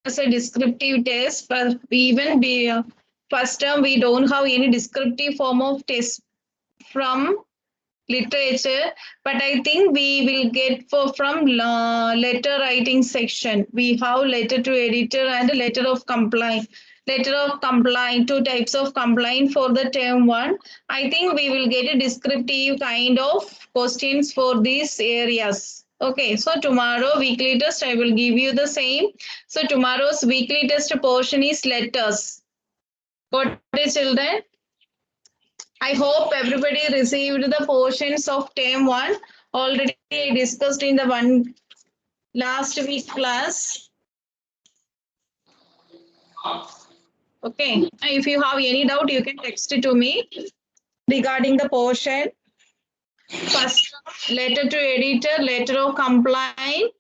as a descriptive test, but even first term we don't have any descriptive form of test from literature, but I think we will get from letter writing section. We have letter to editor and letter of complaint. Letter of complaint, two types of complaint for the term one. I think we will get a descriptive kind of questions for these areas. Okay, so tomorrow weekly test I will give you the same. So tomorrow's weekly test portion is letters. Got it, children? I hope everybody received the portions of term one. Already discussed in the one last week class. Okay. If you have any doubt, you can text it to me regarding the portion. First, letter to editor, letter of complaint,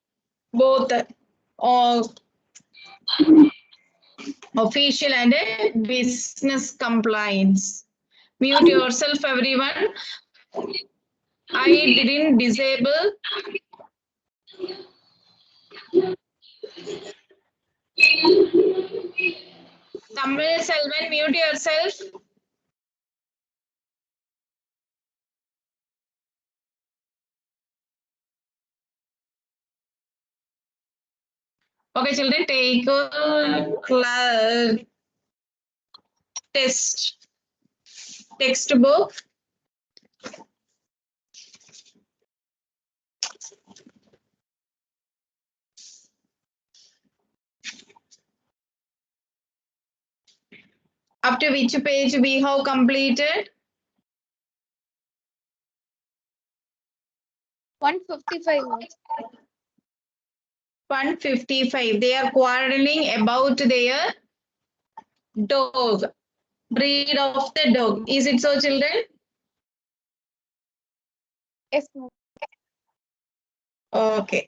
both official and business compliance. Mute yourself, everyone. I didn't disable. Tamil Selvan, mute yourself. Okay, children, take a textbook. Up to which page we have completed? 155. 155. They are quarreling about their dog, breed of the dog. Is it so, children? Yes, ma'am. Okay.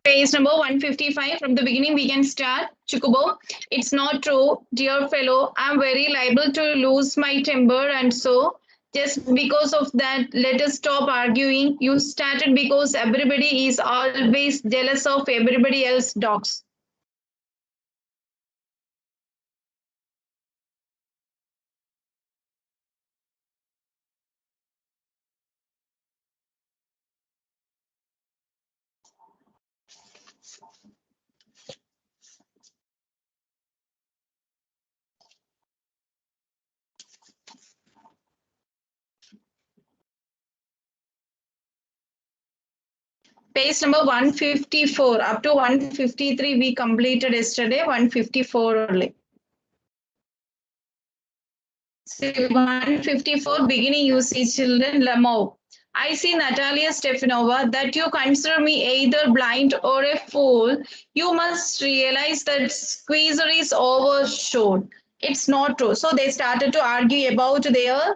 Page number 155. From the beginning, we can start. Chukubo, it's not true, dear fellow. I'm very liable to lose my temper, and so just because of that, let us stop arguing. You started because everybody is always jealous of everybody else's dogs. Page number 154 up to 153 we completed yesterday. 154 only. See, 154 beginning you see children Lamau. I see Natalia Stefanova that you consider me either blind or a fool. You must realize that squeezer is overshot. It's not true. So they started to argue about their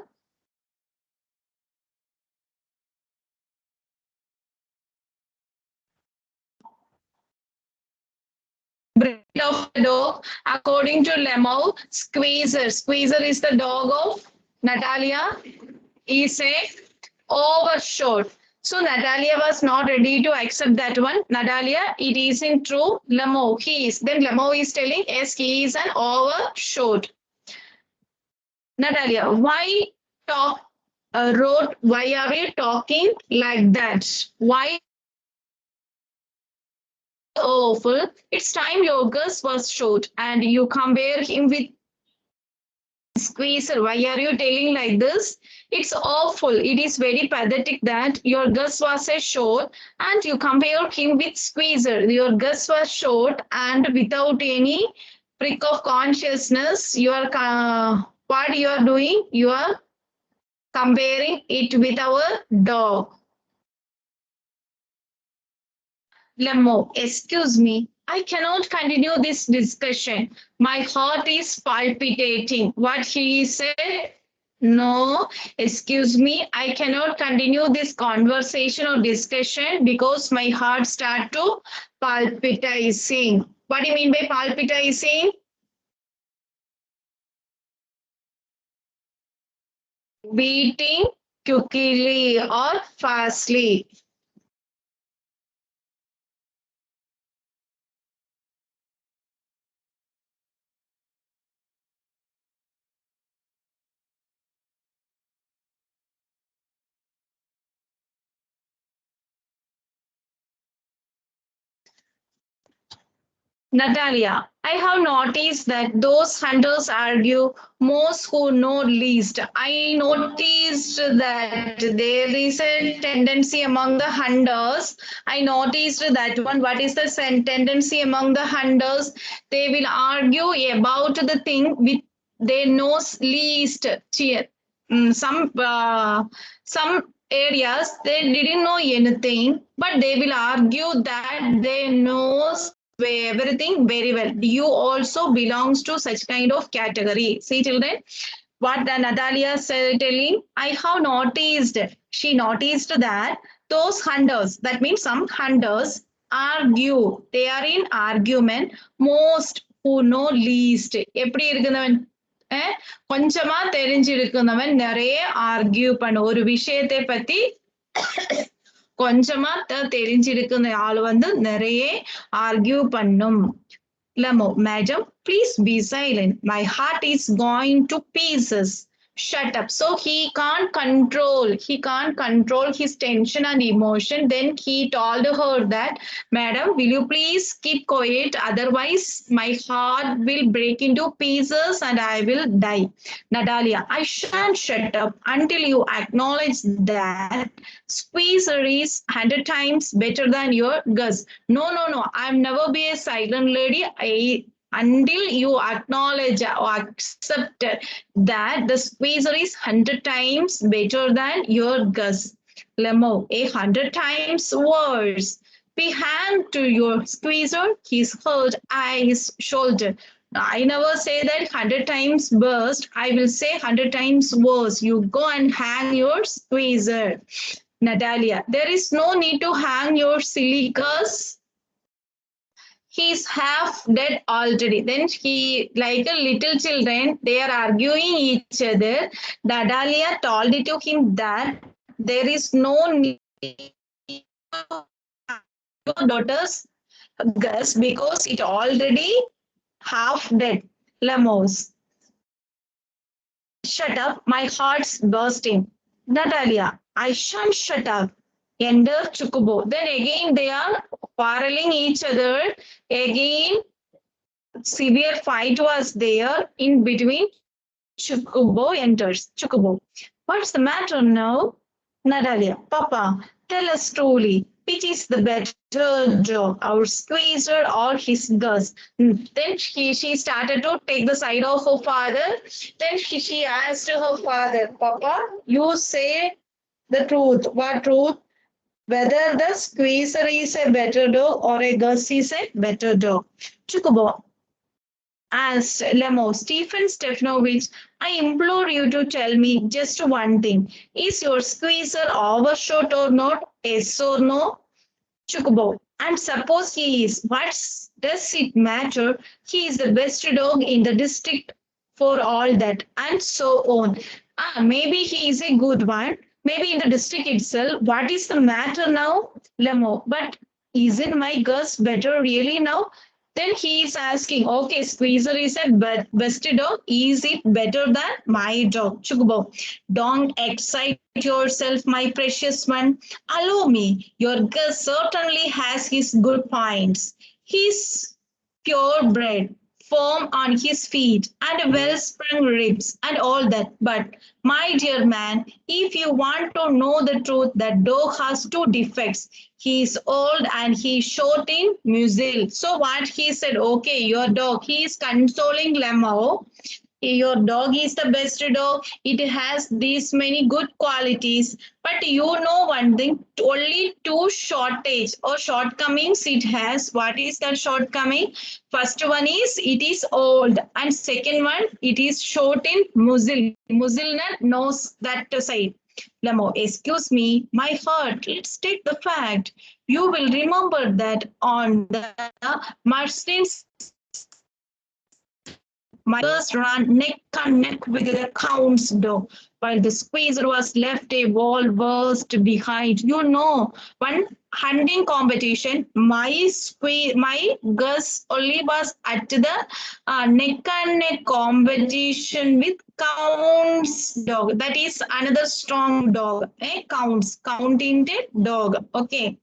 breed of the dog. According to Lemau, Squeezer. Squeezer is the dog of Natalia. Is a overshot. So Natalia was not ready to accept that one. Natalia, it isn't true. Lemau, he is. Then Lemau is telling, yes, he is an overshot. Natalia, why talk? Wrote, why are you talking like that? Why awful? It's time your Gus was short and you compare him with Squeezer. Why are you telling like this? It's awful. It is very pathetic that your Gus was a short and you compare him with Squeezer. Your Gus was short and without any prick of consciousness, you are what you are doing? You are comparing it with our dog. Lemmo, excuse me. I cannot continue this discussion. My heart is palpitating. What he said? No, excuse me. I cannot continue this conversation or discussion because my heart start to palpitating. What do you mean by palpitating? Beating quickly or fastly. Natalia, I have noticed that those hunters argue most who know least. I noticed that there is a tendency among the hunters. I noticed that one. What is the tendency among the hunters? They will argue about the thing with they know least. Some areas they didn't know anything, but they will argue that they know everything very well. You also belongs to such kind of category. See, children, what Natalia said telling, I have noticed. She noticed that those hunters, that means some hunters, argue. They are in argument. Most who know least. எப்படி இருக்கிறவன் கொஞ்சமா தெரிஞ்சிருக்கிறவன் நிறைய argue பண்ண ஒரு விஷயத்தை பத்தி கொஞ்சமா தெரிஞ்சிருக்கிற ஆள் வந்து நிறைய ஆர்கியூ பண்ணும். Lamo, madam, please be silent. My heart is going to pieces. Shut up. So he can't control his tension and emotion. Then he told her that, madam, will you please keep quiet? Otherwise, my heart will break into pieces and I will die. Natalia, I shan't shut up until you acknowledge that squeezer is 100 times better than your Gus. No, no, no. I'll never be a silent lady. Until you acknowledge or accept that the squeezer is 100 times better than your Gus. Lemo, 100 times worse. Be hand to your squeezer, his hurt, eyes, shoulder. I never say that 100 times burst. I will say 100 times worse. You go and hang your squeezer. Natalia, there is no need to hang your silly Gus. He's half dead already. Then he, like a little children, they are arguing each other. Natalia told it to him that there is no need to your daughter's Gus because it already half dead. Lemos. Shut up, my heart's bursting. Natalia, I shan't shut up. Ender Chukubo. Then again they are quarreling each other. Again, severe fight was there in between. Chukubo enters. Chukubo. What's the matter now? Natalia, Papa, tell us truly. Which is the better dog, our squeezer or his Gus? Then she started to take the side of her father. Then she asked her father, Papa, you say the truth. What truth? Whether the squeezer is a better dog or a Gus is a better dog. Chukubo asked Lemo, Stephen Stefanovic, I implore you to tell me just one thing. Is your squeezer overshot or not? Yes or no? Chukubo. And suppose he is. What does it matter? He is the best dog in the district for all that. And so on. Maybe he is a good one. Maybe in the district itself. What is the matter now? Lemo. But isn't my Gus better really now? Then he is asking, okay, Squeezer is a best dog. Is it better than my dog? Chukubo, don't excite yourself, my precious one. Allow me. Your Gus certainly has his good points. He's purebred, firm on his feet, and well-sprung ribs, and all that. But, my dear man, if you want to know the truth, that dog has two defects. He is old and he is short in muzzle. So what he said, okay, your dog, he is consoling Lemo. your dog is the best dog. It has these many good qualities. But you know one thing, only two shortage or shortcomings it has. What is that shortcoming? First one is it is old, and second one it is short in muzzle. Muzzle knows that side. Lamo, excuse me, my heart. Let's take the fact. You will remember that on the Martin's my first ran neck and neck with the count's dog, while the squeezer was left a wall burst behind. You know, one hunting competition, my Gus only was at the neck and neck competition with Count's dog. That is another strong dog. Counting dog. Okay.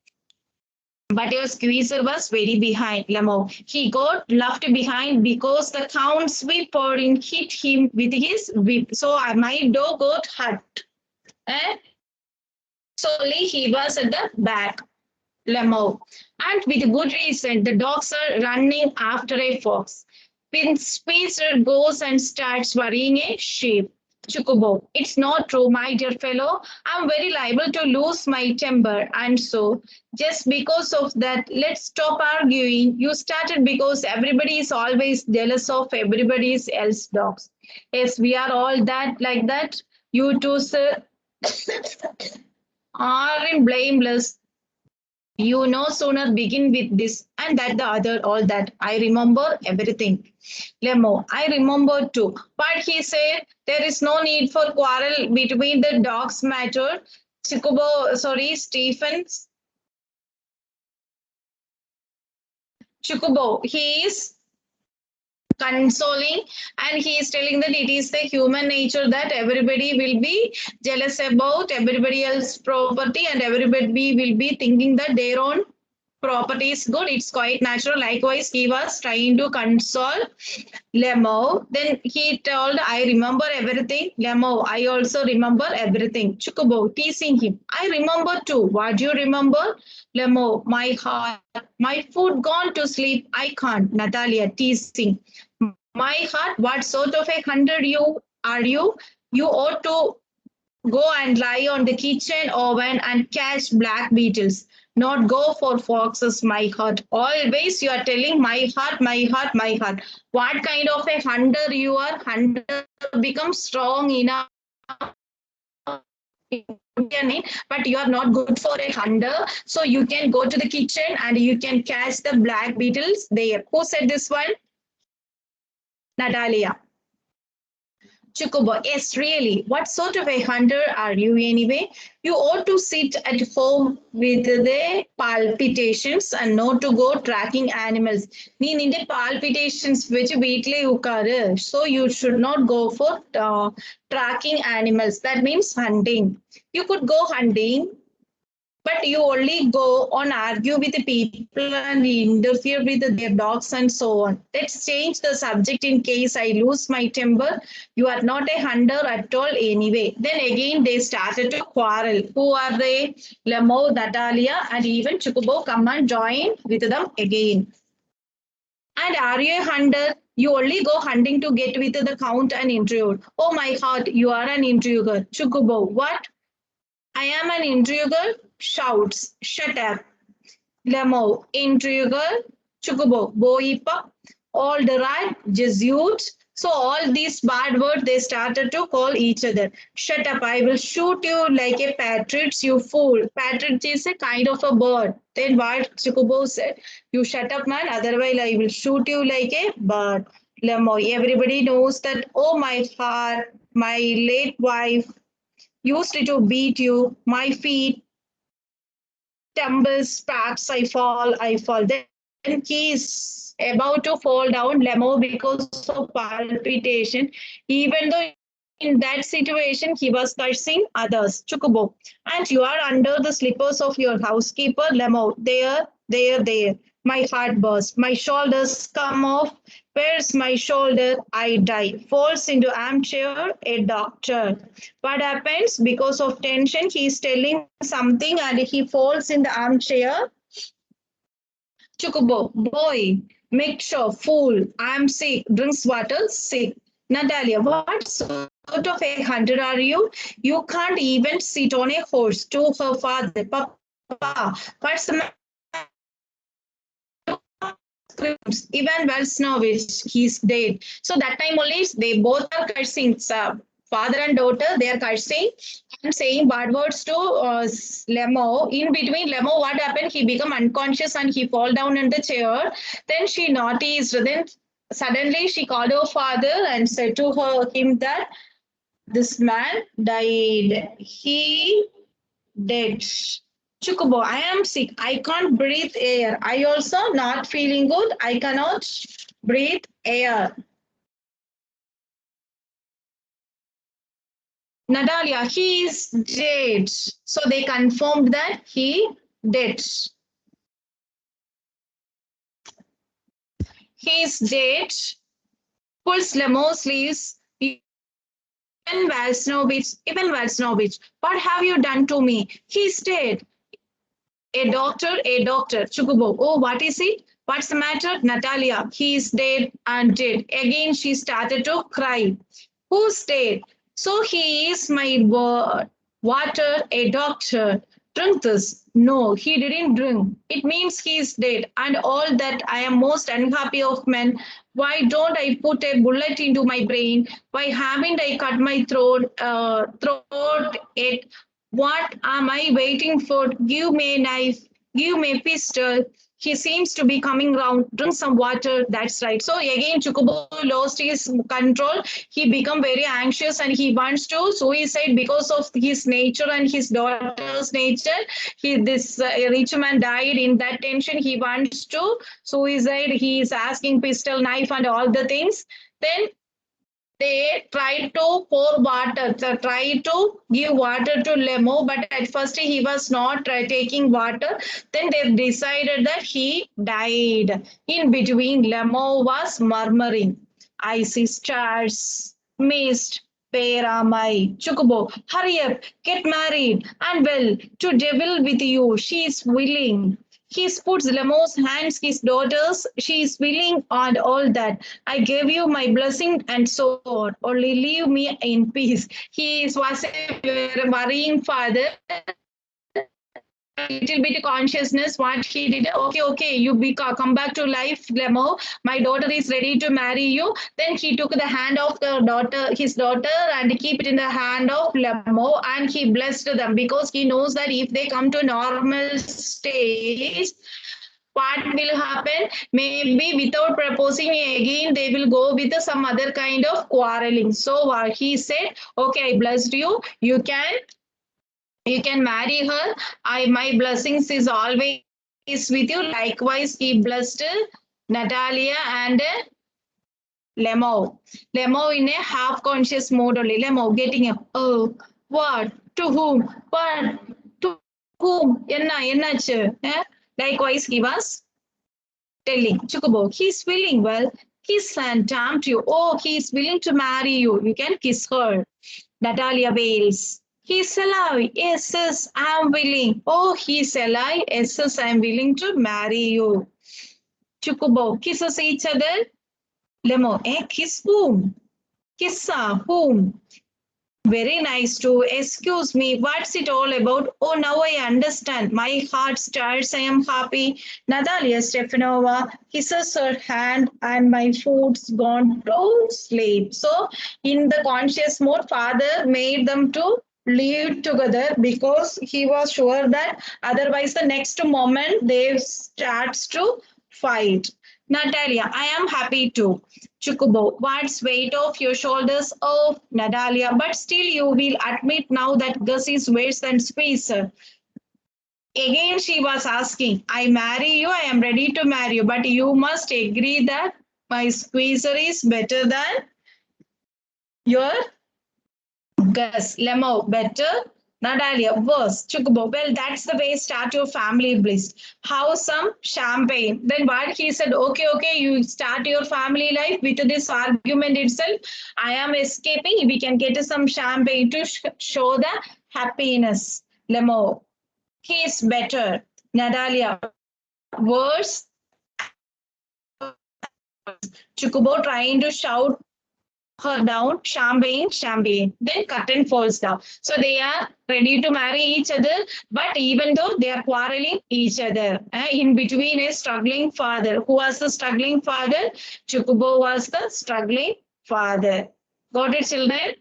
But your squeezer was very behind, Lamo. He got left behind because the count's whipping hit him with his whip. So my dog got hurt. Eh? Solely he was at the back, Lamo. And with good reason, the dogs are running after a fox. When Squeezer goes and starts worrying a sheep. Chocobo, it's not true, my dear fellow. I'm very liable to lose my temper. And so, just because of that, let's stop arguing. You started because everybody is always jealous of everybody else's dogs. Yes, we are all that like that. You two, sir, are blameless. You no sooner begin with this and that the other, all that. I remember everything. Lemo, I remember too. But he said there is no need for quarrel between the dogs matter. Stephen Chikubo, he is consoling and he is telling that it is the human nature that everybody will be jealous about everybody else's property and everybody will be thinking that their own property is good. It's quite natural. Likewise, he was trying to console Lemo. Then he told, I remember everything. Lemo, I also remember everything. Chukubo, teasing him. I remember too. What do you remember? Lemo, my heart, my food gone to sleep. I can't. Natalia, teasing. My heart, what sort of a hunter you are you? You ought to go and lie on the kitchen oven and catch black beetles. Not go for foxes, my heart. Always you are telling my heart, my heart, my heart. What kind of a hunter you are? Hunter becomes strong enough. But you are not good for a hunter. So you can go to the kitchen and you can catch the black beetles there. Who said this one? Natalia. Chocobo, yes, really. What sort of a hunter are you anyway? You ought to sit at home with the palpitations and not to go tracking animals. Nee ninte palpitations which weekly ukkaru. So you should not go for tracking animals. That means hunting. You could go hunting, but you only go on argue with the people and interfere with their dogs and so on. Let's change the subject in case I lose my temper. You are not a hunter at all anyway. Then again they started to quarrel. Who are they? Lemo, Natalia, and even Chocobo come and join with them again. And are you a hunter? You only go hunting to get with the count and intrude. Oh my heart, you are an intruder. Chocobo, what? I am an intruder, shouts. Shut up. Lemo, intruder, Chukubo, Boipa, all the right, Jesuit. So all these bad words they started to call each other. Shut up, I will shoot you like a partridge, you fool. Partridge is a kind of a bird. Then what Chukubo said, you shut up, man, otherwise I will shoot you like a bird. Lemo, everybody knows that, oh my heart, my late wife used to beat you, my feet tumbles, perhaps I fall. Then he is about to fall down, Lemo, because of palpitation. Even though in that situation he was cursing others, Chukubo. And you are under the slippers of your housekeeper, Lemo. There. My heart bursts. My shoulders come off. Where's my shoulder? I die. Falls into armchair, a doctor. What happens? Because of tension, he is telling something and he falls in the armchair. Chocobo, boy, make sure, fool, I'm sick, drinks water, sick. Natalia, what sort of a hunter are you? You can't even sit on a horse. To her father, Papa, what's the matter? Ivan Valsnovich, he's dead. So that time only they both are cursing. Father and daughter, they are cursing and saying bad words to Lemo. In between Lemo, what happened? He become unconscious and he fall down in the chair. Then she noticed. Then suddenly she called her father and said to him that this man died. He dead. Chukubo, I am sick. I can't breathe air. I also not feeling good. I cannot breathe air. Natalia, he is dead. So they confirmed that he dead. He is dead. Pulls Lemo sleeves. Even Valsnovich, what have you done to me? He's dead. A doctor, Chukubo. Oh, what is it? What's the matter? Natalia, he is dead and dead. Again, she started to cry. Who's dead? So he is my water, a doctor. Drink this. No, he didn't drink. It means he is dead. And all that I am most unhappy of men. Why don't I put a bullet into my brain? Why haven't I cut my throat it? What am I waiting for? Give me a knife. Give me a pistol. He seems to be coming round. Drink some water. That's right. So again, Chukubo lost his control. He become very anxious and he wants to suicide because of his nature and his daughter's nature. This rich man died in that tension. He wants to suicide. He is asking pistol, knife, and all the things. Then they tried to pour water, tried to give water to Lemo, but at first he was not taking water. Then they decided that he died. In between, Lemo was murmuring, I see stars, mist, where am I? Chukubo, hurry up, get married, and well, to devil with you, she is willing. He puts Lemo's hands, his daughters, she is willing and all that. I gave you my blessing and so on. Only leave me in peace. He was a worrying father. A little bit consciousness what he did. Okay, you come back to life, Lemo. My daughter is ready to marry you. Then he took the hand of his daughter, and keep it in the hand of Lemo, and he blessed them because he knows that if they come to normal stage, what will happen? Maybe without proposing again, they will go with some other kind of quarreling. So he said, okay, I blessed you. You can marry her. My blessings is always with you. Likewise, he blessed Natalia and Lemo. Lemo in a half-conscious mode only. Lemo getting up. Oh, what? To whom? What? To whom? Ennachu? Likewise, he was telling Chukubo, he's willing. Well, kiss and damn you. Oh, he's willing to marry you. You can kiss her. Natalia wails. He's alive. Yes, I'm willing. Oh, he's alive. Yes, I'm willing to marry you. Chukubo kisses each other. Lemo, kiss whom? Kissa whom? Very nice too. Excuse me, what's it all about? Oh, now I understand. My heart starts. I am happy. Natalia Stefanova kisses her hand and my food's gone to sleep. So, in the conscious mode, father made them to live together because he was sure that otherwise the next moment they starts to fight. Natalia, I am happy too. Chukubo, what's weight off your shoulders? Oh, Natalia, but still you will admit now that Gus is worse than Squeezer. Again, she was asking, I marry you, I am ready to marry you, but you must agree that my Squeezer is better than your Gus. Lemo, better. Natalia, worse. Chukubo, well, that's the way start your family bliss. How some champagne. Then what he said, okay, you start your family life with this argument itself. I am escaping. We can get some champagne to show the happiness. Lemo, he is better. Natalia, worse. Chukubo trying to shout her down, champagne. Then curtain falls down. So they are ready to marry each other, but even though they are quarreling each other, in between a struggling father. Who was the struggling father? Chukubo was the struggling father. Got it, children?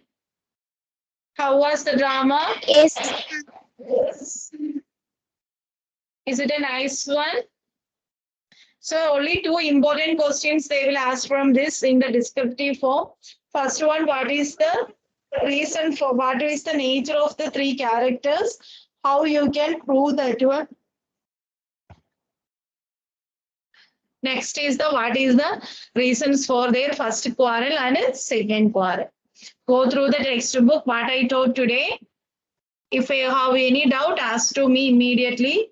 How was the drama? Yes. Yes. Is it a nice one? So only two important questions they will ask from this in the descriptive form. First one, what is the reason for what is the nature of the three characters? How you can prove that one? Next is the what is the reasons for their first quarrel and second quarrel. Go through the textbook what I taught today. If you have any doubt, ask to me immediately.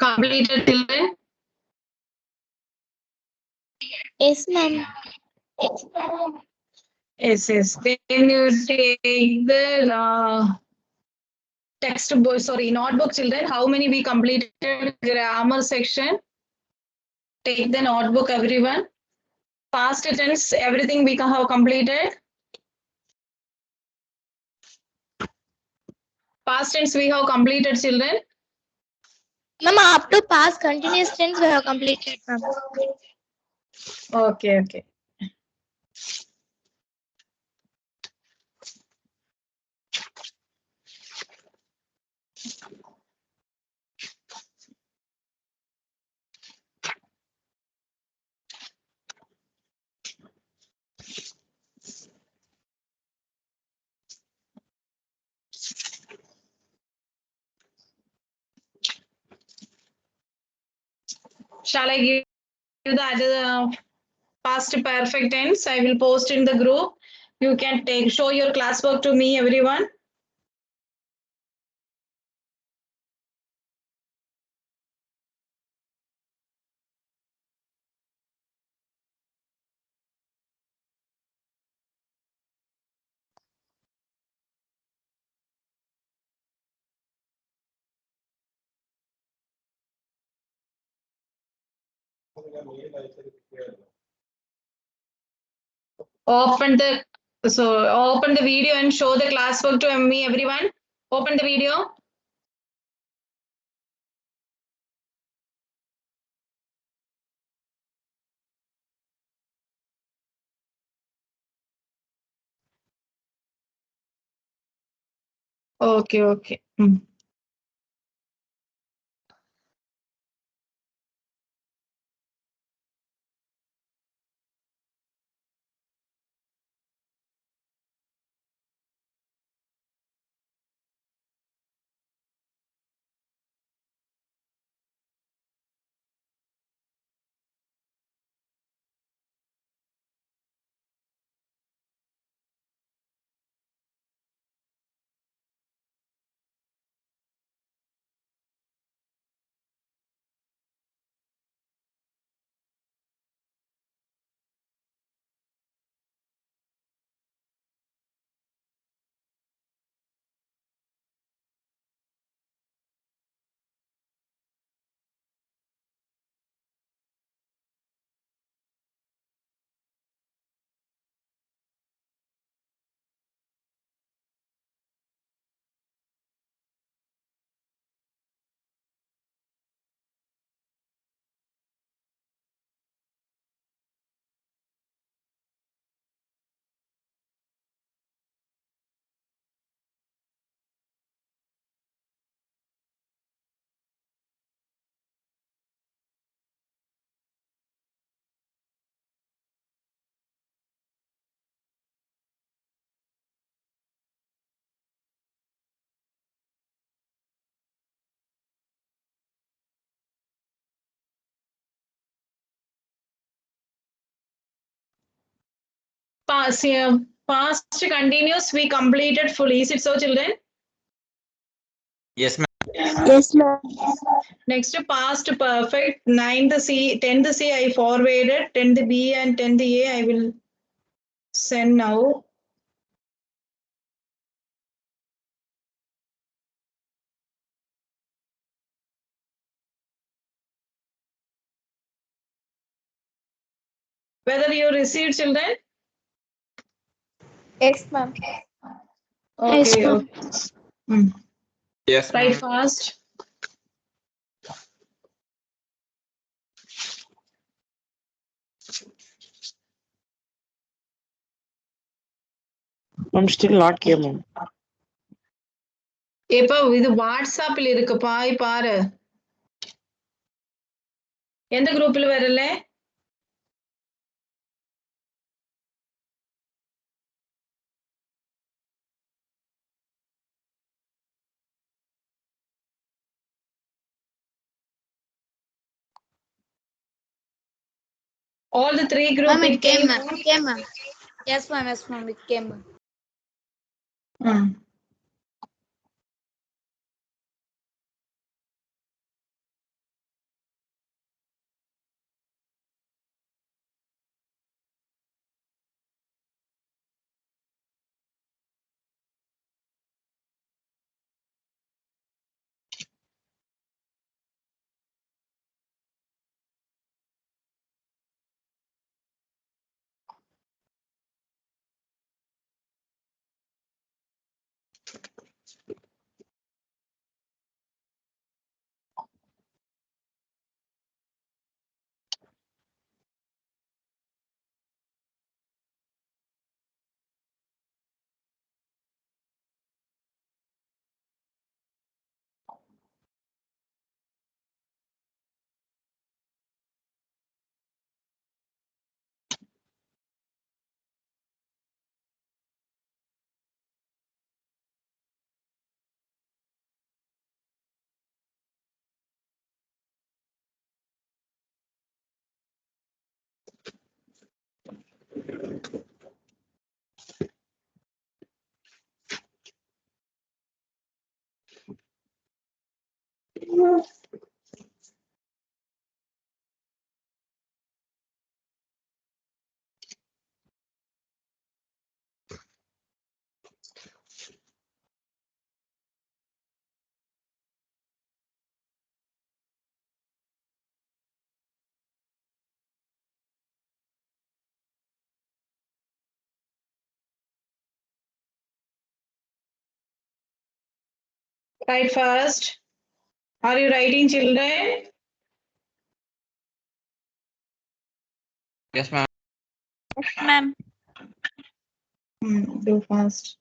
Completed children? Yes, ma'am. Yes, yes. Then you take the textbook, sorry, notebook children. How many we completed grammar section? Take the notebook, everyone. Past tense, everything we have completed. Past tense we have completed, children. Ma'am, up to past continuous tense we have completed, ma'am. Okay, okay. Shall I give you the other past perfect tense? I will post in the group. You can show your classwork to me, everyone. Open the video and show the classwork to me, everyone. Open the video. Okay, okay. Past continuous we completed fully. Is it so, children? Yes, ma'am. Yes, ma'am. Next, past perfect. 9th C, 10th C I forwarded. 10th B and 10th A I will send now. Whether you received, children? Yes, ma'am. Okay. ma'am. Okay. Yes, Right ma'am. fast. I'm still not clear, ma'am. இப்போ இது வாட்ஸ்அப்ல இருக்கு பாரு. எந்த குரூப்ல வரல? All the three groups. Ma'am, it came, ma'am. It came, ma'am. Yes, ma'am. Yes, ma'am. It came, ma'am. Write fast. Are you writing, children? Yes, ma'am. Ma'am. Do fast.